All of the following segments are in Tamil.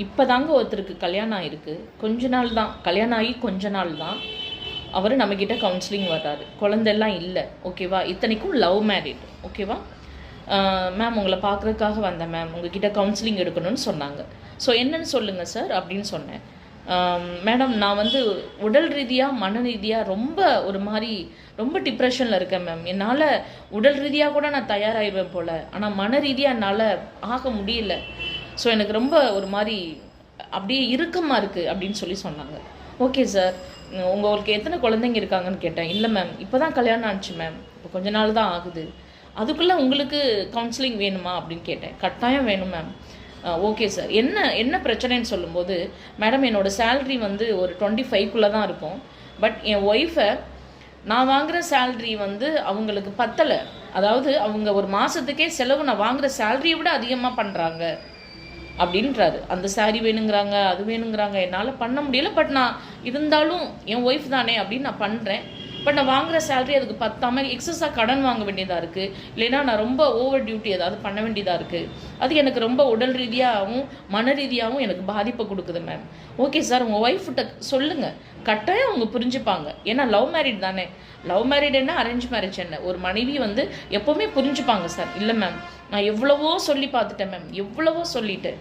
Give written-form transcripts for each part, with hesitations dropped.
இப்போ தாங்க ஒருத்தருக்கு கல்யாணம் ஆகிருக்கு, கொஞ்ச நாள் தான் கல்யாணம் ஆகி கொஞ்ச நாள் தான் அவர் நம்மக்கிட்ட கவுன்சிலிங் வர்றாரு. குழந்தெல்லாம் இல்லை, ஓகேவா? இத்தனைக்கும் லவ் மேரிட், ஓகேவா? மேம் உங்களை பார்க்குறதுக்காக வந்தேன் மேம், உங்ககிட்ட கவுன்சிலிங் எடுக்கணும்னு சொன்னாங்க. ஸோ என்னன்னு சொல்லுங்கள் சார் அப்படின்னு சொன்னேன். மேடம் நான் வந்து உடல் ரீதியாக மன ரீதியாக ரொம்ப டிப்ரெஷனில் இருக்கேன் மேம். என்னால் உடல் ரீதியாக கூட நான் தயாராகிடுவேன் போல், ஆனால் மன ரீதியாக என்னால் ஆக முடியல. ஸோ எனக்கு ரொம்ப ஒரு மாதிரி அப்படியே இறுக்கமாக இருக்குது அப்படின்னு சொன்னாங்க. ஓகே சார், உங்களுக்கு எத்தனை குழந்தைங்க இருக்காங்கன்னு கேட்டேன். இல்லை மேம், இப்போ தான் கல்யாணம் ஆச்சு மேம், இப்போ கொஞ்ச நாள் தான் ஆகுது. அதுக்குள்ளே உங்களுக்கு கவுன்சிலிங் வேணுமா அப்படின்னு கேட்டேன். கட்டாயம் வேணும் மேம். ஓகே சார், என்ன பிரச்சனைன்னு சொல்லும்போது, மேடம் என்னோடய சேல்ரி வந்து ஒரு 25க்குள்ளே தான் இருக்கும். பட் என் ஒய்ஃபை நான் வாங்குகிற சேல்ரி வந்து அவங்களுக்கு பத்தலை. அதாவது அவங்க ஒரு மாதத்துக்கே செலவு நான் வாங்குகிற சேல்ரியை விட அதிகமாக பண்ணுறாங்க அப்படின்றாரு. அந்த சாரி வேணுங்கிறாங்க, அது வேணுங்கிறாங்க, என்னால் பண்ண முடியல. பட் நான் இருந்தாலும் என் ஒய்ஃப் தானே அப்படின்னு நான் பண்ணுறேன். பட் நான் வாங்குகிற சேலரி அதுக்கு பத்தாமல் எக்ஸஸாக கடன் வாங்க வேண்டியதாக இருக்குது. இல்லைன்னா நான் ரொம்ப ஓவர் டியூட்டி ஏதாவது பண்ண வேண்டியதாக இருக்குது. அது எனக்கு ரொம்ப உடல் ரீதியாகவும் மன ரீதியாகவும் எனக்கு பாதிப்பை கொடுக்குது மேம். ஓகே சார், உங்கள் ஒய்ஃப்கிட்ட சொல்லுங்கள், கட்டாயம் அவங்க புரிஞ்சுப்பாங்க. ஏன்னா லவ் மேரிட் தானே. லவ் மேரிட் என்ன, அரேஞ்ச் மேரேஜ் என்ன, ஒரு மனைவி வந்து எப்போவுமே புரிஞ்சுப்பாங்க சார். இல்லை மேம், நான் எவ்வளவோ சொல்லி பார்த்துட்டேன் மேம், எவ்வளவோ சொல்லிட்டேன்.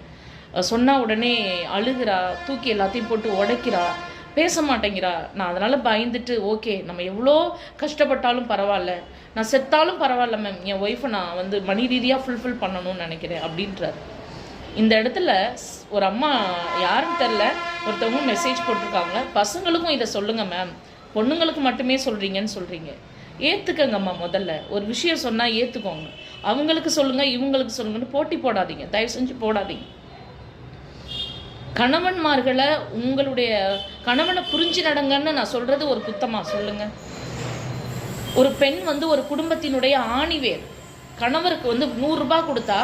சொன்னால் உடனே அழுகிறா, தூக்கி எல்லாத்தையும் போட்டு உடைக்கிறா, பேச மாட்டேங்கிறா. நான் அதனால் பயந்துட்டு, ஓகே நம்ம எவ்வளோ கஷ்டப்பட்டாலும் பரவாயில்ல, நான் செத்தாலும் பரவாயில்ல மேம், என் ஒய்ஃபை நான் வந்து மணி ரீதியாக ஃபுல்ஃபில் பண்ணணும்னு நினைக்கிறேன் அப்படின்றார். இந்த இடத்துல ஒரு அம்மா யாருன்னு தெரில, ஒருத்தவங்க மெசேஜ் போட்டிருக்காங்க, பசங்களுக்கும் இதை சொல்லுங்கள் மேம், பொண்ணுங்களுக்கு மட்டுமே சொல்கிறீங்கன்னு சொல்கிறீங்க. ஏற்றுக்கங்கம்மா. முதல்ல ஒரு விஷயம் சொன்னால் ஏற்றுக்கோங்க. அவங்களுக்கு சொல்லுங்கள், இவங்களுக்கு சொல்லுங்கன்னு போட்டி போடாதீங்க, தயவு செஞ்சு போடாதீங்க. கணவன்மார்களை உங்களுடைய கணவனை புரிஞ்சு நடங்கன்னு நான் சொல்கிறது ஒரு குத்தமாக சொல்லுங்கள்? ஒரு பெண் வந்து ஒரு குடும்பத்தினுடைய ஆணிவேர். கணவருக்கு வந்து 100 ரூபாய் கொடுத்தா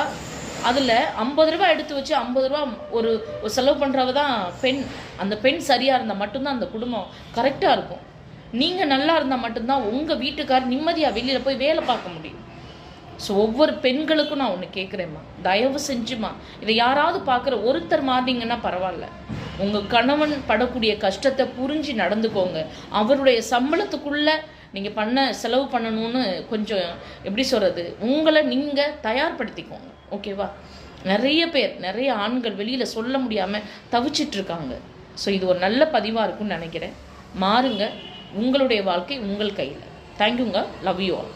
அதில் 50 ரூபாய் எடுத்து வச்சு 50 ரூபா ஒரு செலவு பண்ணுறவ தான் பெண். அந்த பெண் சரியாக இருந்தால் மட்டும்தான் அந்த குடும்பம் கரெக்டாக இருக்கும். நீங்கள் நல்லா இருந்தால் மட்டும்தான் உங்கள் வீட்டுக்கார் நிம்மதியாக வெளியில் போய் வேலை பார்க்க முடியும். ஸோ ஒவ்வொரு பெண்களுக்கும் நான் ஒன்று கேட்குறேம்மா, தயவு செஞ்சுமா, இதை யாராவது பார்க்குற ஒருத்தர் மாறிங்கன்னா பரவாயில்ல, உங்கள் கணவன் படக்கூடிய கஷ்டத்தை புரிஞ்சு நடந்துக்கோங்க. அவருடைய சம்பளத்துக்குள்ளே நீங்கள் செலவு பண்ணணும்னு கொஞ்சம் எப்படி சொல்கிறது, உங்களை நீங்கள் தயார்படுத்திக்கோங்க, ஓகேவா? நிறைய ஆண்கள் வெளியில் சொல்ல முடியாமல் தவிச்சிட்ருக்காங்க. ஸோ இது ஒரு நல்ல பதிவாக இருக்குன்னு நினைக்கிறேன். மாறுங்க, உங்களுடைய வாழ்க்கை உங்கள் கையில். தேங்க்யூங்க, லவ் யூ ஆல்.